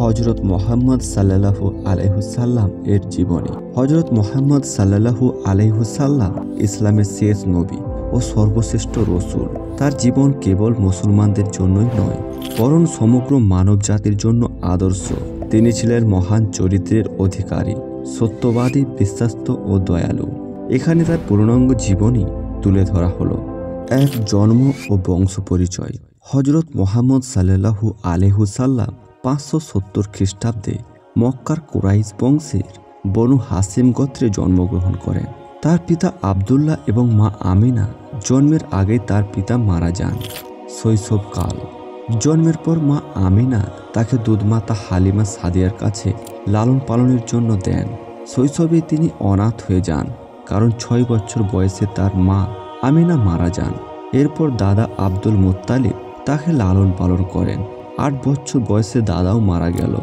হযরত মুহাম্মদ সাল্লাল্লাহু আলাইহি সাল্লাম এর জীবনী। হযরত মুহাম্মদ সাল্লাল্লাহু আলাইহি সাল্লাম ইসলামের শেষ নবী ও সর্বশ্রেষ্ঠ রসূল। তার জীবন কেবল মুসলমানদের জন্যই নয়, বরং সমগ্র মানব জাতির জন্য আদর্শ। তিনি ছিলেন মহান চরিত্রের অধিকারী, সত্যবাদী, বিশ্বাস্ত ও দয়ালু। এখানে তার পূর্ণাঙ্গ জীবনী তুলে ধরা হলো। এক, জন্ম ও বংশ পরিচয়। হযরত মুহাম্মদ সাল্লাল্লাহু আলাইহি সাল্লাম 570 খ্রিস্টাব্দে মক্কার কুরাইশ বংশের বনু হাসিম গোত্রে জন্মগ্রহণ করেন। তার পিতা আবদুল্লাহ এবং মা আমিনা জন্মের আগে তার পিতা মারা যান। শৈশবকাল। জন্মের পর মা আমিনা তাকে দুধমাতা হালিমা সাদিয়ার কাছে লালন পালনের জন্য দেন। শৈশবে তিনি অনাথ হয়ে যান, কারণ 6 বছর বয়সে তার মা আমিনা মারা যান। এরপর দাদা আব্দুল মুত্তালিব তাকে লালন পালন করেন। 8 বছর বয়সে দাদাও মারা গেল।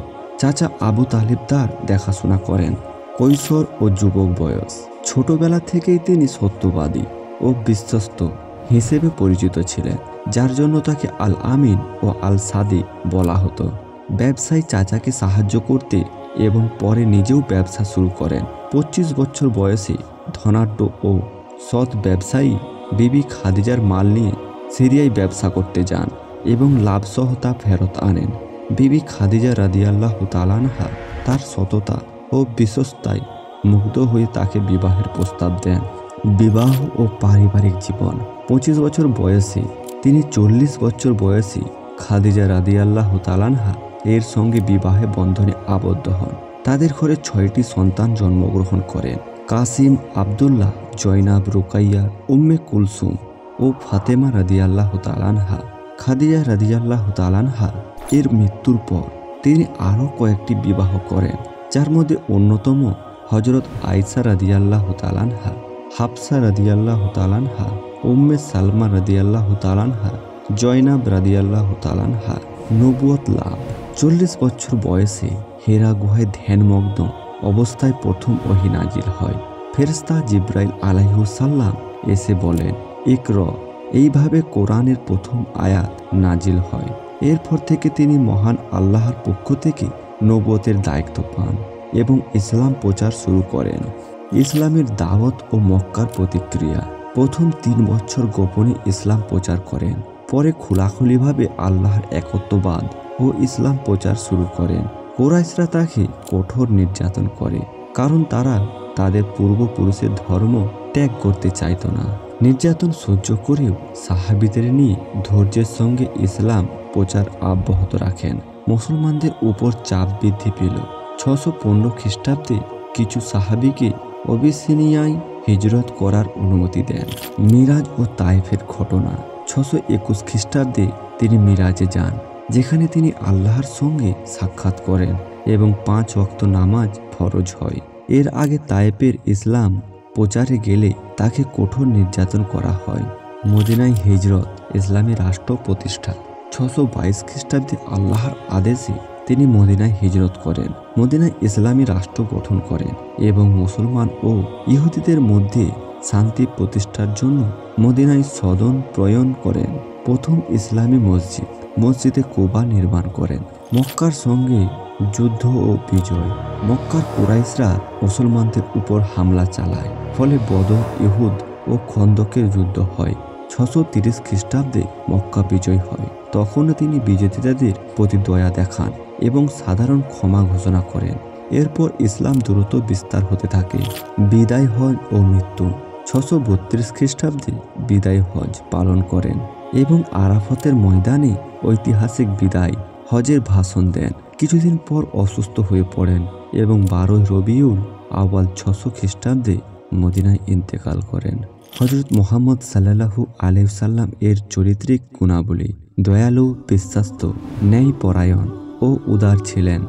চাচা আবু তালিব তার দেখাশোনা করেন। কৈশোর ও যুবক বয়স। ছোটবেলা থেকেই তিনি সত্যবাদী ও বিশ্বস্ত হিসেবে পরিচিত ছিলেন, যার জন্য তাকে আল আমিন ও আল সাদি বলা হতো। ব্যবসায়ী চাচাকে সাহায্য করতে এবং পরে নিজেও ব্যবসা শুরু করেন। 25 বছর বয়সে ধনাঢ্য ও সৎ ব্যবসায়ী বিবি খাদিজার মাল নিয়ে সিরিয়ায় ব্যবসা করতে যান এবং লাভসহ তা ফেরত আনেন। বিবি খাদিজা রাদিয়াল্লাহু তাআলা আনহা তার সততা ও বিশ্বস্তায় মুগ্ধ হয়ে তাকে বিবাহের প্রস্তাব দেন। বিবাহ ও পারিবারিক জীবন। 25 বছর বয়সে তিনি 40 বছর বয়সী খাদিজা রাদিয়াল্লাহু তাআলা আনহা এর সঙ্গে বিবাহে বন্ধনে আবদ্ধ হন। তাদের ঘরে 6টি সন্তান জন্মগ্রহণ করেন। কাসিম, আবদুল্লাহ, জয়নাব, রুকাইয়া, উম্মে কুলসুম ও ফাতেমা রাদিয়াল্লাহু তাআলা আনহা। খাদিজা রাদিয়াল্লাহু তাআলা আনহা এর মৃত্যুর পর তিনি আরও কয়েকটি বিবাহ করেন, যার মধ্যে অন্যতম হযরত আয়েশা রাদিয়াল্লাহু তাআলা আনহা, হাফসা রাদিয়াল্লাহু তাআলা আনহা, উম্মে সালমা রাদিয়াল্লাহু তাআলা আনহা, জয়নাব রাদিয়াল্লাহু তাআলা আনহা। নবুয়ত লাভ। 40 বছর বয়সে হেরা গুহায় ধ্যানমগ্ন অবস্থায় প্রথম ওহী নাজিল হয়। ফেরেশতা জিবরাইল আলাইহিস সালাম এসে বলেন, ইকর। এইভাবে কোরআনের প্রথম আয়াত নাজিল হয়। এরপর থেকে তিনি মহান আল্লাহর পক্ষ থেকে নবুয়তের দায়িত্ব পান এবং ইসলাম প্রচার শুরু করেন। ইসলামের দাওয়াত ও মক্কার প্রতিক্রিয়া। প্রথম 3 বছর গোপনে ইসলাম প্রচার করেন, পরে খোলাখুলিভাবে আল্লাহর একত্ববাদ ও ইসলাম প্রচার শুরু করেন। কুরাইশরা তাকে কঠোর নির্যাতন করে, কারণ তারা তাদের পূর্বপুরুষের ধর্ম ত্যাগ করতে চাইত না। নির্যাতন সহ্য করেও সাহাবীদের নিয়ে ধৈর্যের সঙ্গে ইসলাম প্রচার অব্যাহত রাখেন। মুসলমানদের উপর চাপ বৃদ্ধি পেল। 615 খ্রিস্টাব্দে কিছু সাহাবীকে অবিসিনিয়ায় হিজরত করার অনুমতি দেন। মিরাজ ও তায়েফের ঘটনা। 621 খ্রিস্টাব্দে তিনি মিরাজে যান, যেখানে তিনি আল্লাহর সঙ্গে সাক্ষাৎ করেন এবং 5 ওয়াক্ত নামাজ ফরজ হয়। এর আগে তায়েফের ইসলাম প্রচারে গেলে তাকে কঠোর নির্যাতন করা হয়। মদিনায় হিজরত, ইসলামী রাষ্ট্র প্রতিষ্ঠা। 622 খ্রিস্টাব্দে আল্লাহর আদেশে তিনি মদিনায় হিজরত করেন, মদিনায় ইসলামী রাষ্ট্র গঠন করেন এবং মুসলমান ও ইহুদিদের মধ্যে শান্তি প্রতিষ্ঠার জন্য মদিনায় সদন প্রয়ন করেন। প্রথম ইসলামী মসজিদ, মসজিদে কুবা নির্মাণ করেন। মক্কার সঙ্গে যুদ্ধ ও বিজয়। মক্কার কুরাইশরা মুসলমানদের উপর হামলা চালায়, ফলে বদর, ইহুদ ও খন্দকের যুদ্ধ হয়। 630 খ্রিস্টাব্দে মক্কা বিজয় হয়। তখনও তিনি বিজেতাদের প্রতি দয়া দেখান এবং সাধারণ ক্ষমা ঘোষণা করেন। এরপর ইসলাম দ্রুত বিস্তার হতে থাকে। বিদায় হজ ও মৃত্যু। 632 খ্রিস্টাব্দে বিদায় হজ পালন করেন এবং আরাফাতের ময়দানে ঐতিহাসিক বিদায় হজের ভাষণ দেন। কিছুদিন পর অসুস্থ হয়ে পড়েন এবং 12 রবিউল আউয়াল 600 খ্রিস্টাব্দে মদিনায় ইন্তেকাল করেন। হযরত মুহাম্মদ সাল্লাল্লাহু আলাইহি সাল্লাম এর চরিত্রিক গুণাবলী। দয়ালু, বিশ্বাস্ত, ন্যায়পরায়ণ ও উদার ছিলেন।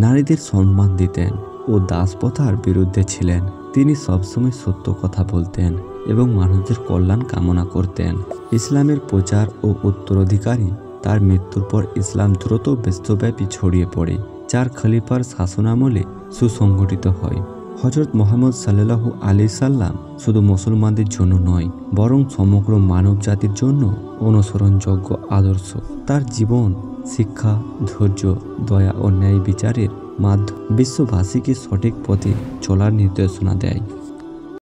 নারীদের সম্মান দিতেন ও দাসপ্রথার বিরুদ্ধে ছিলেন। তিনি সবসময় সত্য কথা বলতেন এবং মানুষের কল্যাণ কামনা করতেন। ইসলামের প্রচার ও উত্তরাধিকারী। তার মৃত্যুর পর ইসলাম দ্রুত বিশ্বব্যাপী ছড়িয়ে পড়ে। 4 খলিফার শাসনামলে সুসংগঠিত হয়। হযরত মুহাম্মদ সাল্লাল্লাহু আলাইহি সাল্লাম শুধু মুসলমানদের জন্য নয়, বরং সমগ্র মানব জাতির জন্য অনুসরণযোগ্য আদর্শ। তার জীবন, শিক্ষা, ধৈর্য, দয়া ও ন্যায় বিচারের মাধ্যমে বিশ্ববাসীকে সঠিক পথে চলার নির্দেশনা দেয়।